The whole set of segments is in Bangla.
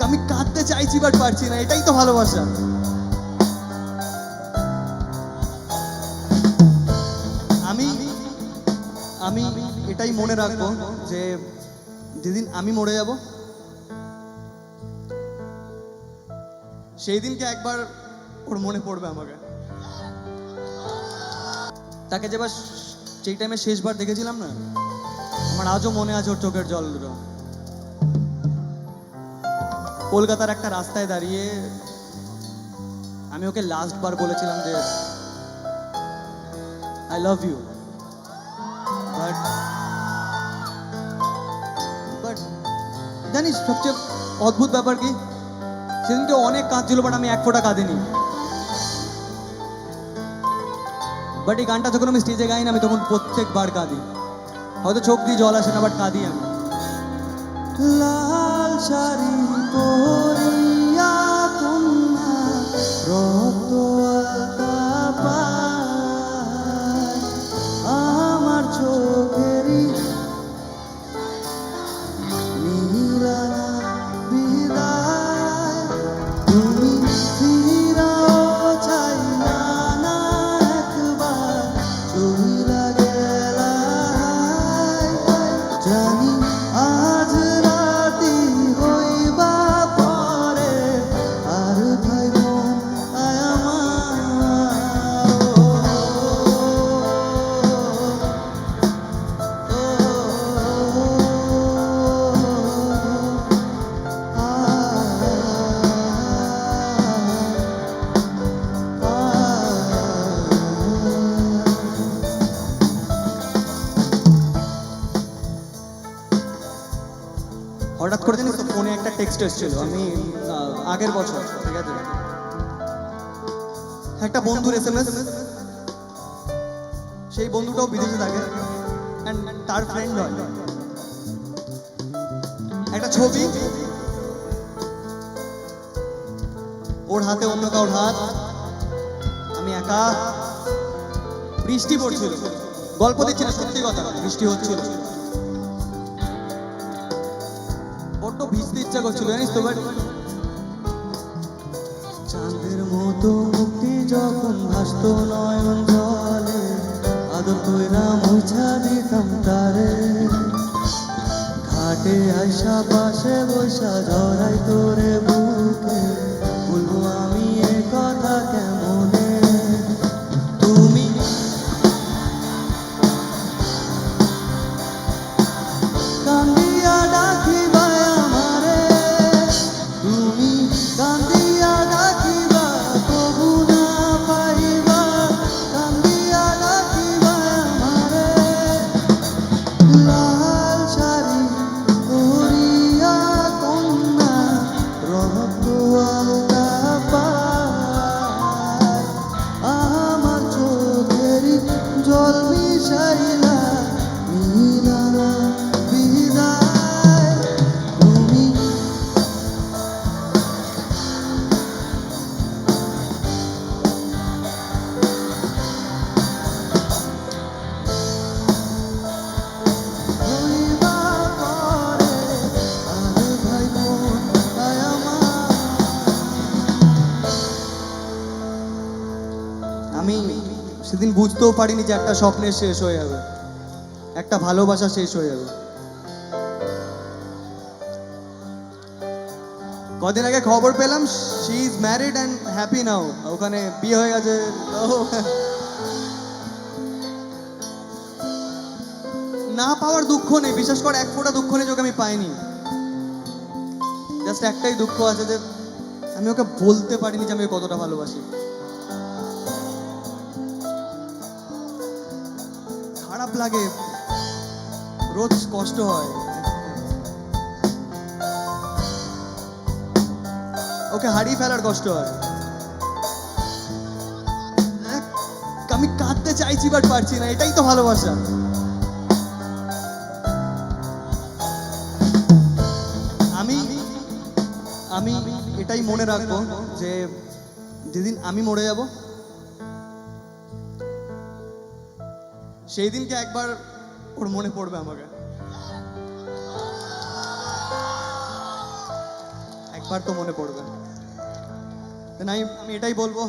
আমি কাঁদতে চাইছি বাট পারছি না, এটাই তো ভালোবাসা। আমি আমি এটাই মনে রাখবো যে যেদিন আমি মরে যাব সেই দিনকে একবার ওর মনে পড়বে আমাকে। তাকে যেবার যেই টাইমে শেষবার দেখেছিলাম না, আমার আজও মনে আছে ওর চোখের জলগুলো। কলকাতার একটা রাস্তায় দাঁড়িয়ে আমি ওকে লাস্ট বার বলেছিলাম যে I love you, but but জানিস সবচেয়ে অদ্ভুত ব্যাপার কি, সেদিনকে অনেক কাঁদছিল বাট আমি এক ফোঁটা কাঁদিনি। বাট এই গানটা যখন আমি স্টেজে গাই না, আমি তখন প্রত্যেকবার কাঁদি। হয়তো চোখ দিয়ে জল আসে না বাট কাঁদি আমি। লাল শাড়ি পরিয়া কন্যা রক্ত আলতা পায়, আমার চোখেরই নীলানা বিদায়, তুমি ফিরাও চাই না না একবার, চইলা গেলা জানি আজ রাতি হইবা পরে, আর ভাই বোন আয় হঠাৎ করে জানিস তো ফোনে একটা টেক্সট এসেছিল, আমি আগের বছর, ঠিক আছে, একটা বন্ধুর SMS। সেই বন্ধুটাও বিদেশে থাকে and তার ফ্রেন্ড হয়। একটা ছবি, ওর হাতে অন্য কারোর হাত, আমি একা, বৃষ্টি পড়ছিল, গল্প দিচ্ছিল, সত্যি কথা বৃষ্টি হচ্ছিল, বড্ড ভিজতে ইচ্ছা করছিল জানিস তো। বাট চাঁদের মতো মুক্তি যখন ভাসত নয়ন জলে, আদর কইরা মুছা দিতাম তারে, ঘাটে আইসা পাশে বৈশা ঝরাই তোরে বুকে, বলবো আমি এ কথা কেমনে, তুমি কান্দিয়া ডাকিবা আমারে, তুমি কান্দিয়া ডাকিবা তবু না পাইবা, কান্দিয়া ডাকিবা আমারে, লাল শাড়ি পরিয়া কন্যা রক্ত আলতা পায়, আমার চোখেরই জল মিশাইলা নীলানা বিদায়, তুমি হইবা পরে, আর ভাই বোন আয় আমার। আমি সেদিন বুঝতেও পারিনি যে একটা স্বপ্নের শেষ হয়ে যাবে, একটা ভালোবাসা শেষ হয়ে যাবে। কদিন আগে খবর পেলাম she is married and happy নাও, ওখানে বিয়ে হয়ে গেছে। না পাওয়ার দুঃখ নেই, বিশেষ করে এক ফোঁটা দুঃখ নেই যে ওকে আমি পাইনি। জাস্ট একটাই দুঃখ আছে যে আমি ওকে বলতে পারিনি যে আমি ওকে কতটা ভালোবাসি। খারাপ লাগে, রোজ কষ্ট হয়, ওকে হারিয়ে ফেলার কষ্ট হয়। আমি কাঁদতে চাইছি বাট পারছি না, এটাই তো ভালোবাসা। আমি আমি এটাই মনে রাখবো যে যেদিন আমি মরে যাব সেই দিনকে একবার ওর মনে পড়বে আমাকে। একদম। একবার তো মনে পড়বে। তাই আমি এটাই বলবো,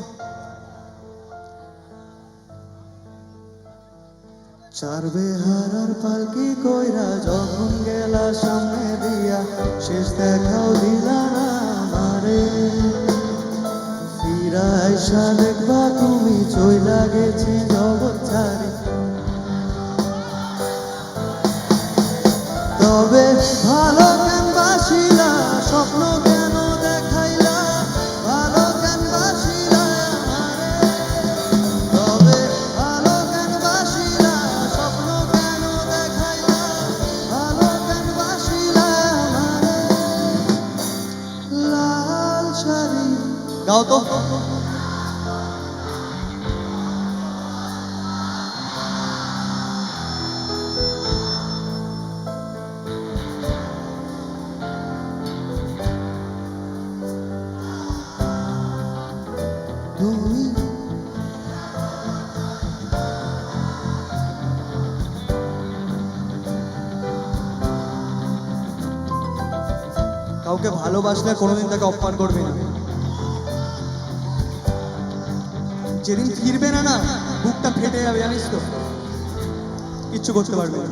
চার বেহারার পালকি কইরা যখন গেলা সামনে দিয়া, শেষ দেখাও দিলা না আমারে। ফিরাইসা দেখবা তুমি চইলা গেছি জগৎ ছাড়ি। তবে ভালো কেন বাসিলা, স্বপ্ন কেন দেখাইলা, ভালো কেন বাসিলা আমারে। তবে ভালো কেন বাসিলা, স্বপ্ন কেন দেখাইলা, ভালো কেন বাসিলা আমারে। লাল শাড়ি গাও তো। তুমি কাউকে ভালোবাসলে কোনোদিন তাকে অপমান করবে না। যেদিন ফিরবে না, না বুকটা ফেটে যাবে, জানিস তো, কিচ্ছু করতে পারবে না।